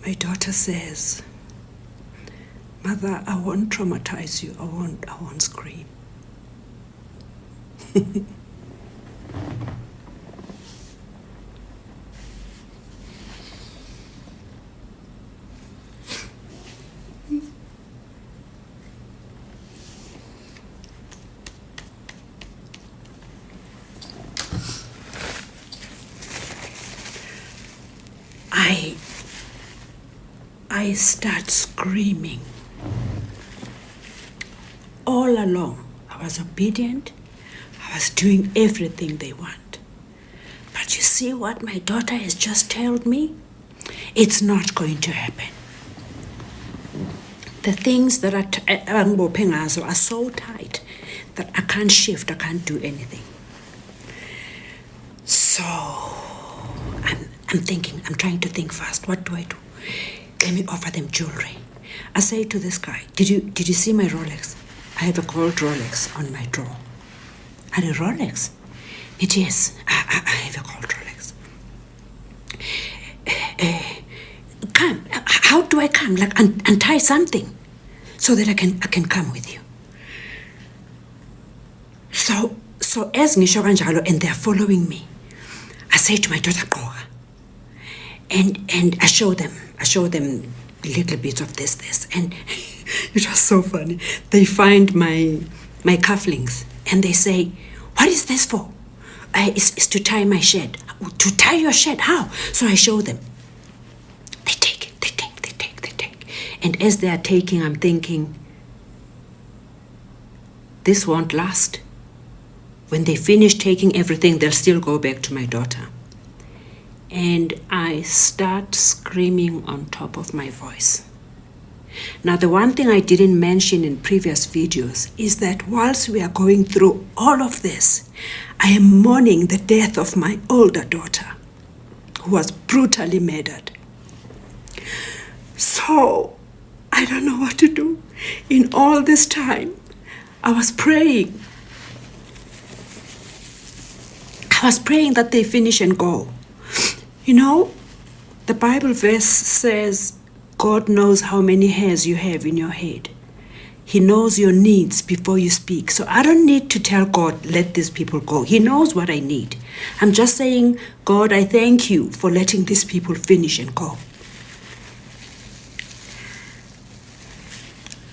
My daughter says, Mother, I won't traumatize you. I won't scream. I start screaming. All along, I was obedient. I was doing everything they want. But you see what my daughter has just told me? It's not going to happen. the things that are so tight that I can't shift, I can't do anything. So I'm thinking, I'm trying to think fast. What do I do? Let me offer them jewelry. I say to this guy, did you see my Rolex? I have a gold Rolex on my drawer. And a Rolex? It is. I have a gold Rolex. Come. How do I come? Like untie something so that I can come with you. So as ngisho kanjalo and they are following me, I say to my daughter, Qoga, and I show them little bits of this, and it was so funny. They find my cufflinks and they say, what is this for? It's to tie my shirt. To tie your shirt? How? So I show them. They take. And as they are taking, I'm thinking, this won't last. When they finish taking everything, they'll still go back to my daughter. And I start screaming on top of my voice. Now, the one thing I didn't mention in previous videos is that whilst we are going through all of this, I am mourning the death of my older daughter, who was brutally murdered. So, I don't know what to do. In all this time, I was praying. I was praying that they finish and go. You know, the Bible verse says, God knows how many hairs you have in your head. He knows your needs before you speak. So I don't need to tell God, let these people go. He knows what I need. I'm just saying, God, I thank you for letting these people finish and go.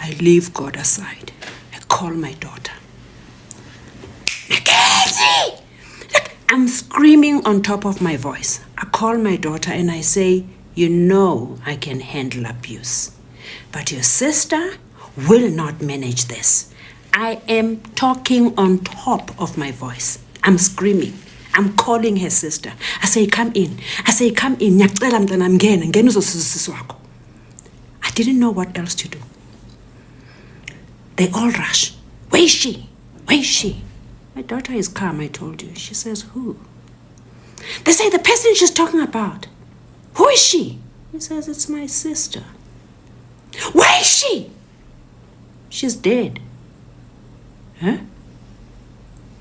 I leave God aside. I call my daughter. Mackenzie! Look, I'm screaming on top of my voice. I call my daughter and I say, you know I can handle abuse, but your sister will not manage this. I am talking on top of my voice. I'm screaming. I'm calling her sister. I say, come in. I say, come in. I didn't know what else to do. They all rush. Where is she? Where is she? My daughter is calm, I told you. She says, who? They say, the person she's talking about. Who is she? He says, it's my sister. Where is she? She's dead. Huh?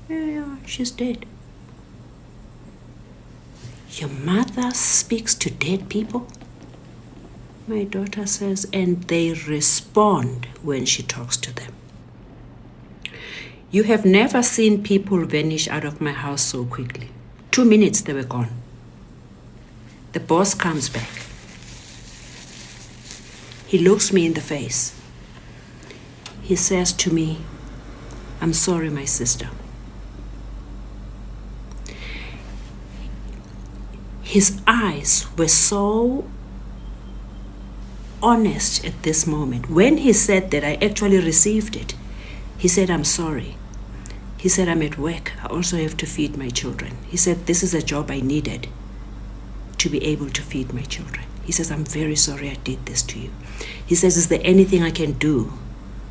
Yeah, she's dead. Your mother speaks to dead people? My daughter says, and they respond when she talks to them. You have never seen people vanish out of my house so quickly. 2 minutes, they were gone. The boss comes back. He looks me in the face. He says to me, I'm sorry, my sister. His eyes were so honest at this moment. When he said that, I actually received it. He said, I'm sorry. He said, I'm at work. I also have to feed my children. He said, this is a job I needed to be able to feed my children. He says, I'm very sorry I did this to you. He says, is there anything I can do?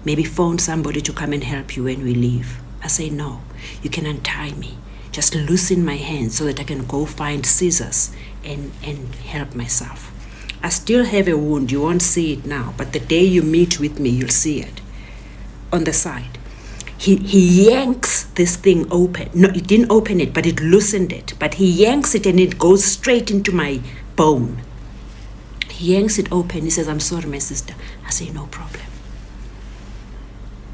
Maybe phone somebody to come and help you when we leave. I say, no, you can untie me. Just loosen my hands so that I can go find scissors and help myself. I still have a wound. You won't see it now, but the day you meet with me, you'll see it on the side. He yanks this thing open. No, it didn't open it, but it loosened it. But he yanks it and it goes straight into my bone. He yanks it open. He says, I'm sorry, my sister. I say, no problem.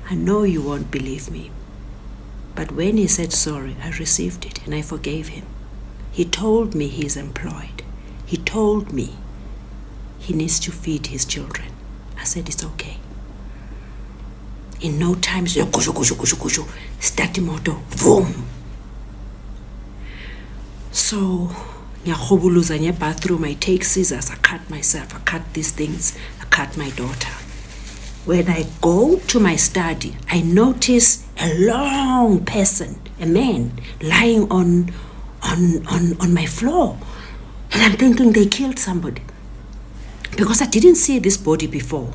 I know you won't believe me. But when he said sorry, I received it and I forgave him. He told me he's employed. He told me he needs to feed his children. I said, it's okay. In no time, start the motor, boom. So, in bathroom, I take scissors, I cut myself, I cut these things, I cut my daughter. When I go to my study, I notice a long person, a man, lying on my floor. And I'm thinking they killed somebody. Because I didn't see this body before.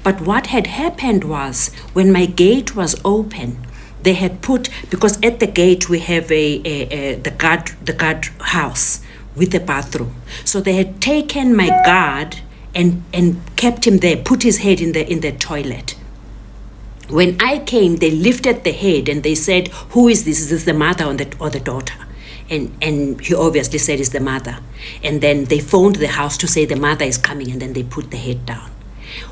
But what had happened was, when my gate was open, they had put, because at the gate we have the guard house with a bathroom. So they had taken my guard and kept him there, put his head in the toilet. When I came, they lifted the head and they said, "Who is this? Is this the mother or the daughter?" And he obviously said it's the mother. And then they phoned the house to say the mother is coming, and then they put the head down.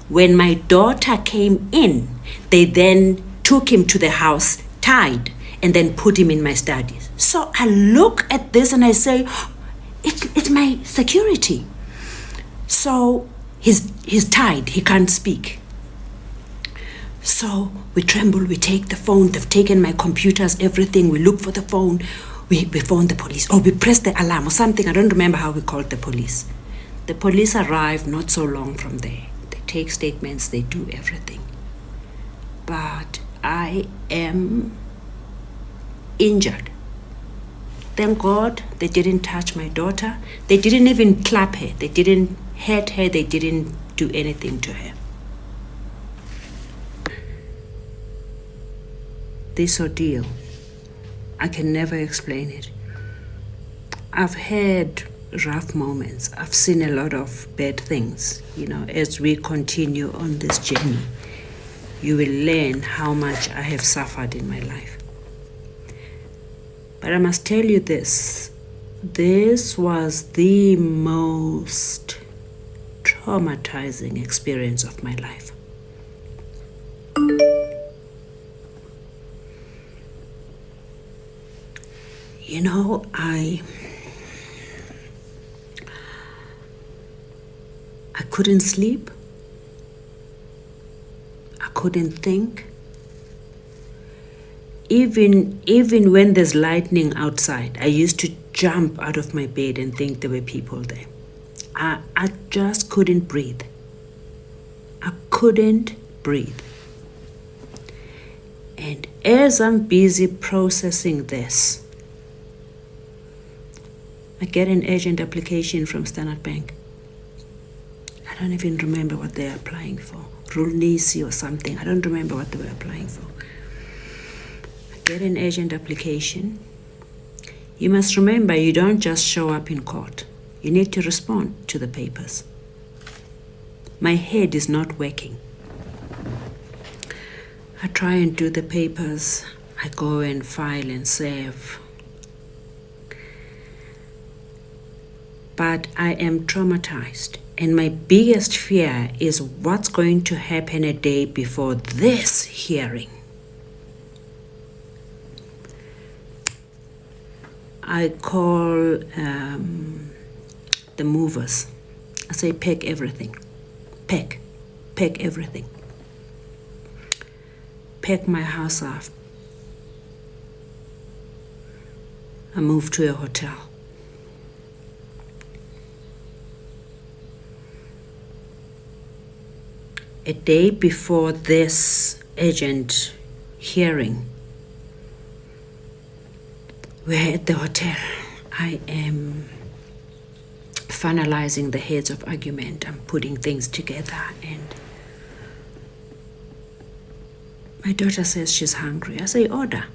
When my daughter came in, they then took him to the house, tied, and then put him in my study. So I look at this and I say, it's my security. So he's tied, he can't speak. So we tremble, we take the phone, they've taken my computers, everything, we look for the phone, we phone the police, or we press the alarm or something, I don't remember how we called the police. The police arrive not so long from there. They take statements, they do everything. But I am injured. Thank God they didn't touch my daughter. They didn't even clap her. They didn't hurt her. They didn't do anything to her. This ordeal, I can never explain it. I've had rough moments. I've seen a lot of bad things. As we continue on this journey, you will learn how much I have suffered in my life. But I must tell you this was the most traumatizing experience of my life. I couldn't sleep. I couldn't think. Even when there's lightning outside, I used to jump out of my bed and think there were people there. I just couldn't breathe. I couldn't breathe. And as I'm busy processing this, I get an urgent application from Standard Bank. I don't even remember what they're applying for. Rulnisi or something. I don't remember what they were applying for. I get an urgent application. You must remember, you don't just show up in court. You need to respond to the papers. My head is not working. I try and do the papers. I go and file and save. But I am traumatized. And my biggest fear is what's going to happen a day before this hearing. I call the movers. I say, pack everything. Pack everything. Pack my house up. I move to a hotel. A day before this urgent hearing, we're at the hotel. I am finalizing the heads of argument. I'm putting things together, and my daughter says she's hungry. I say, order.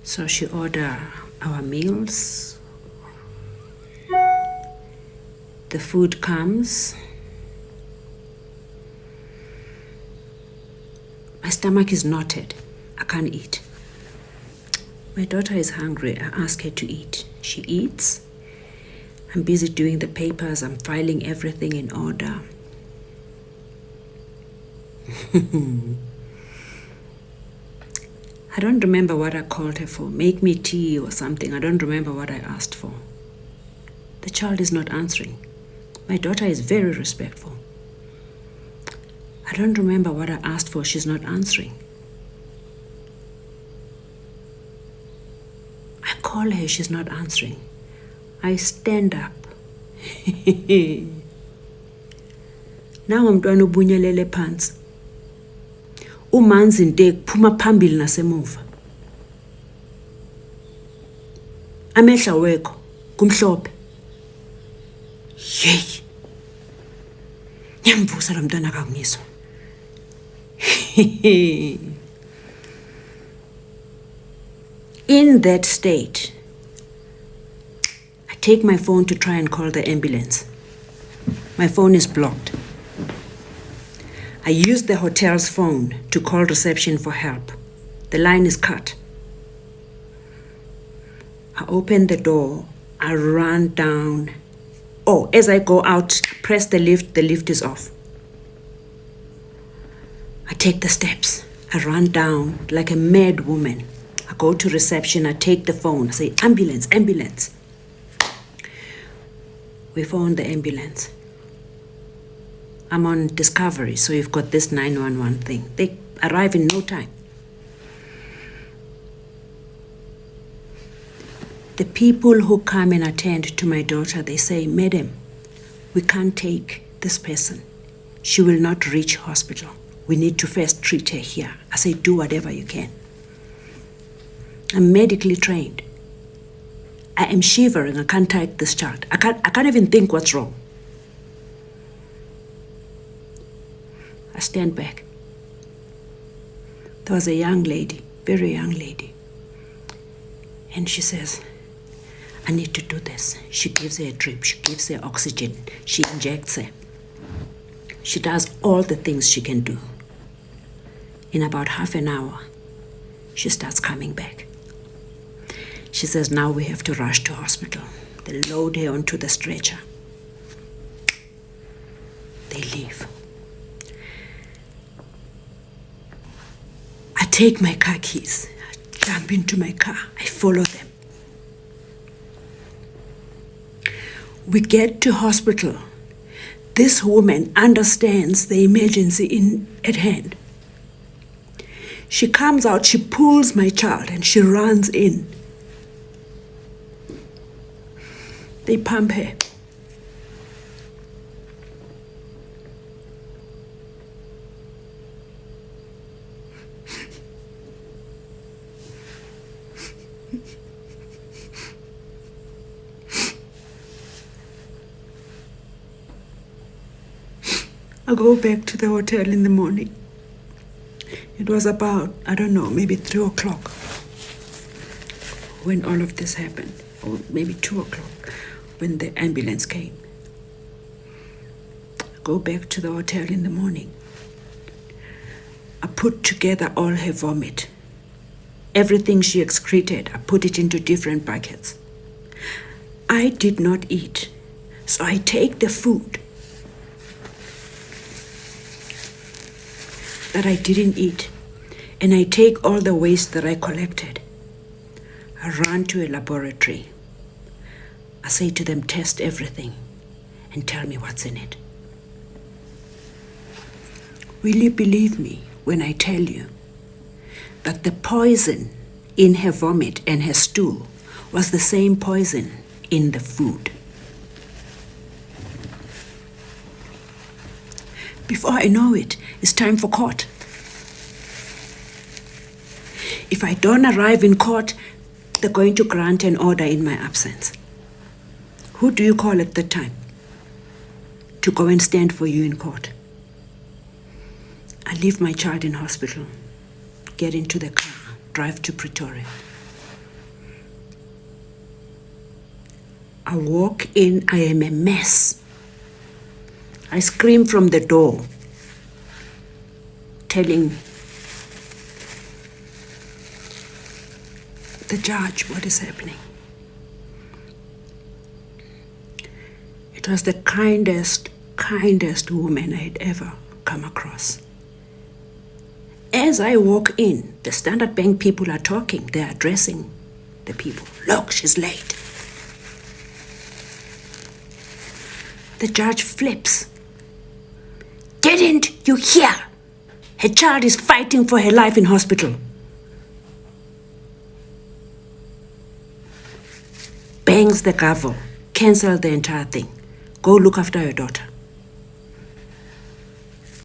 So she ordered our meals. The food comes. My stomach is knotted. I can't eat. My daughter is hungry. I ask her to eat. She eats. I'm busy doing the papers. I'm filing everything in order. I don't remember what I called her for. Make me tea or something. I don't remember what I asked for. The child is not answering. My daughter is very respectful. I don't remember what I asked for. She's not answering. I call her. She's not answering. I stand up. Now umntwana ubunyelele phansi. Umanzi nte kuphuma phambili nasemuva. Amehla wekho kumhlophe. Hey. Nyamvusa lo mntwana akangizwa. In that state, I take my phone to try and call the ambulance. My phone is blocked. I use the hotel's phone to call reception for help. The line is cut. I open the door, I run down. Oh, as I go out, press the lift is off. I take the steps, I run down like a mad woman. I go to reception, I take the phone, I say, ambulance, ambulance. We phone the ambulance. I'm on Discovery, so you've got this 911 thing. They arrive in no time. The people who come and attend to my daughter, they say, Madam, we can't take this person. She will not reach hospital. We need to first treat her here. I say, do whatever you can. I'm medically trained. I am shivering. I can't take this child. I can't even think what's wrong. I stand back. There was a young lady, very young lady. And she says, I need to do this. She gives her a drip. She gives her oxygen. She injects her. She does all the things she can do. In about half an hour, she starts coming back. She says, now we have to rush to hospital. They load her onto the stretcher. They leave. I take my car keys, I jump into my car, I follow them. We get to hospital. This woman understands the emergency at hand. She comes out, she pulls my child and she runs in. They pump her. I go back to the hotel in the morning. It was about, I don't know, maybe 3 o'clock when all of this happened, or maybe 2 o'clock when the ambulance came. I go back to the hotel in the morning. I put together all her vomit. Everything she excreted, I put it into different buckets. I did not eat, so I take the food that I didn't eat, and I take all the waste that I collected. I run to a laboratory. I say to them, test everything and tell me what's in it. Will you believe me when I tell you that the poison in her vomit and her stool was the same poison in the food? Before I know it, it's time for court. If I don't arrive in court, they're going to grant an order in my absence. Who do you call at the time to go and stand for you in court? I leave my child in hospital, get into the car, drive to Pretoria. I walk in, I am a mess. I scream from the door, telling the judge what is happening. It was the kindest woman I had ever come across. As I walk in, the Standard Bank people are talking. They're addressing the people. Look, she's late. The judge flips. Didn't you hear? Her child is fighting for her life in hospital. Bangs the gavel. Cancel the entire thing. Go look after your daughter.